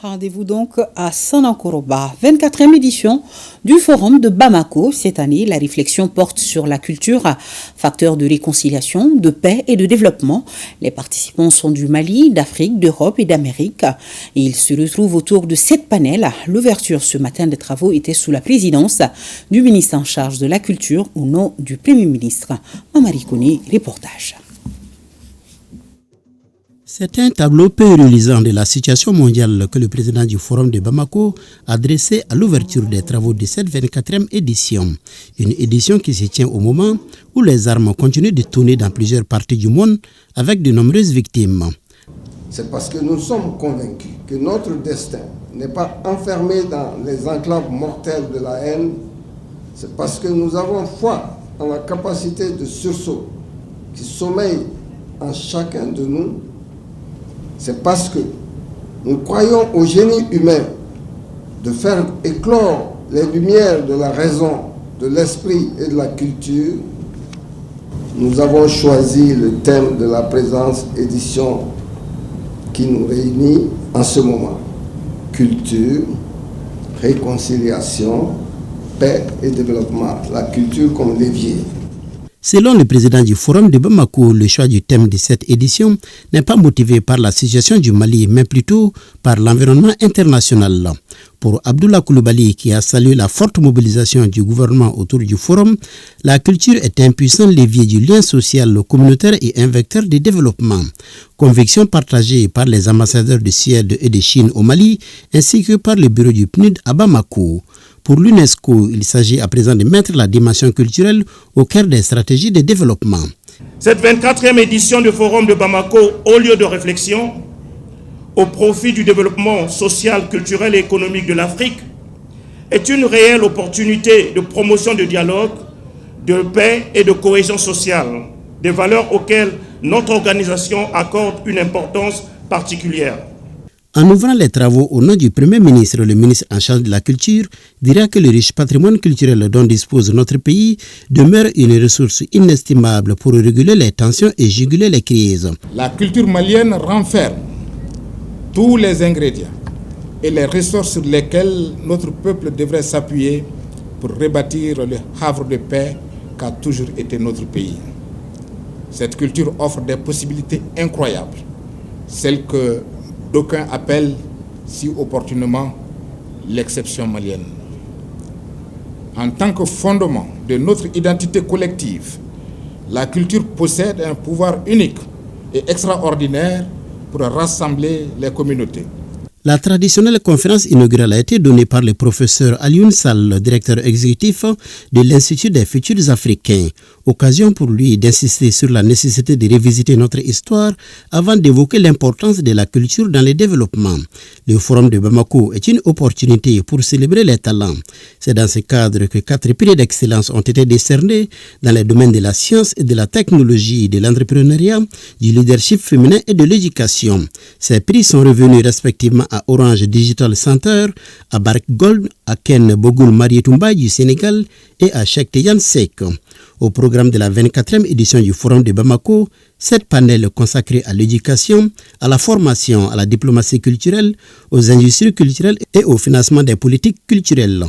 Rendez-vous donc à Sanankoroba, 24e édition du Forum de Bamako. Cette année, la réflexion porte sur la culture, facteur de réconciliation, de paix et de développement. Les participants sont du Mali, d'Afrique, d'Europe et d'Amérique. Et ils se retrouvent autour de 7 panels. L'ouverture ce matin des travaux était sous la présidence du ministre en charge de la culture au nom du Premier ministre. Mamari Kone, reportage. C'est un tableau peu reluisant de la situation mondiale que le président du Forum de Bamako a dressé à l'ouverture des travaux de cette 24e édition. Une édition qui se tient au moment où les armes continuent de tourner dans plusieurs parties du monde avec de nombreuses victimes. C'est parce que nous sommes convaincus que notre destin n'est pas enfermé dans les enclaves mortelles de la haine. C'est parce que nous avons foi en la capacité de sursaut qui sommeille en chacun de nous. C'est parce que nous croyons au génie humain de faire éclore les lumières de la raison, de l'esprit et de la culture. Nous avons choisi le thème de la présente édition qui nous réunit en ce moment. Culture, réconciliation, paix et développement. La culture comme levier. Selon le président du Forum de Bamako, le choix du thème de cette édition n'est pas motivé par la situation du Mali, mais plutôt par l'environnement international. Pour Abdullah Koulibaly, qui a salué la forte mobilisation du gouvernement autour du Forum, la culture est un puissant levier du lien social, communautaire et un vecteur de développement. Conviction partagée par les ambassadeurs de Suède et de Chine au Mali, ainsi que par le bureau du PNUD à Bamako. Pour l'UNESCO, il s'agit à présent de mettre la dimension culturelle au cœur des stratégies de développement. Cette 24e édition du Forum de Bamako, au lieu de réflexion, au profit du développement social, culturel et économique de l'Afrique, est une réelle opportunité de promotion de dialogue, de paix et de cohésion sociale, des valeurs auxquelles notre organisation accorde une importance particulière. En ouvrant les travaux au nom du Premier ministre, le ministre en charge de la culture dira que le riche patrimoine culturel dont dispose notre pays demeure une ressource inestimable pour réguler les tensions et juguler les crises. La culture malienne renferme tous les ingrédients et les ressources sur lesquelles notre peuple devrait s'appuyer pour rebâtir le havre de paix qu'a toujours été notre pays. Cette culture offre des possibilités incroyables, celles que d'aucuns appellent si opportunément l'exception malienne. En tant que fondement de notre identité collective, la culture possède un pouvoir unique et extraordinaire pour rassembler les communautés. La traditionnelle conférence inaugurale a été donnée par le professeur Alioune Sall, directeur exécutif de l'Institut des futurs africains. Occasion pour lui d'insister sur la nécessité de revisiter notre histoire avant d'évoquer l'importance de la culture dans le développement. Le Forum de Bamako est une opportunité pour célébrer les talents. C'est dans ce cadre que 4 prix d'excellence ont été décernés dans les domaines de la science et de la technologie, de l'entrepreneuriat, du leadership féminin et de l'éducation. Ces prix sont revenus respectivement à Orange Digital Center, à Barrick Gold, à Ken Bogoul Marietumba du Sénégal et à Cheikh Tidiane Seck. Au programme de la 24e édition du Forum de Bamako, 7 panels consacrés à l'éducation, à la formation, à la diplomatie culturelle, aux industries culturelles et au financement des politiques culturelles.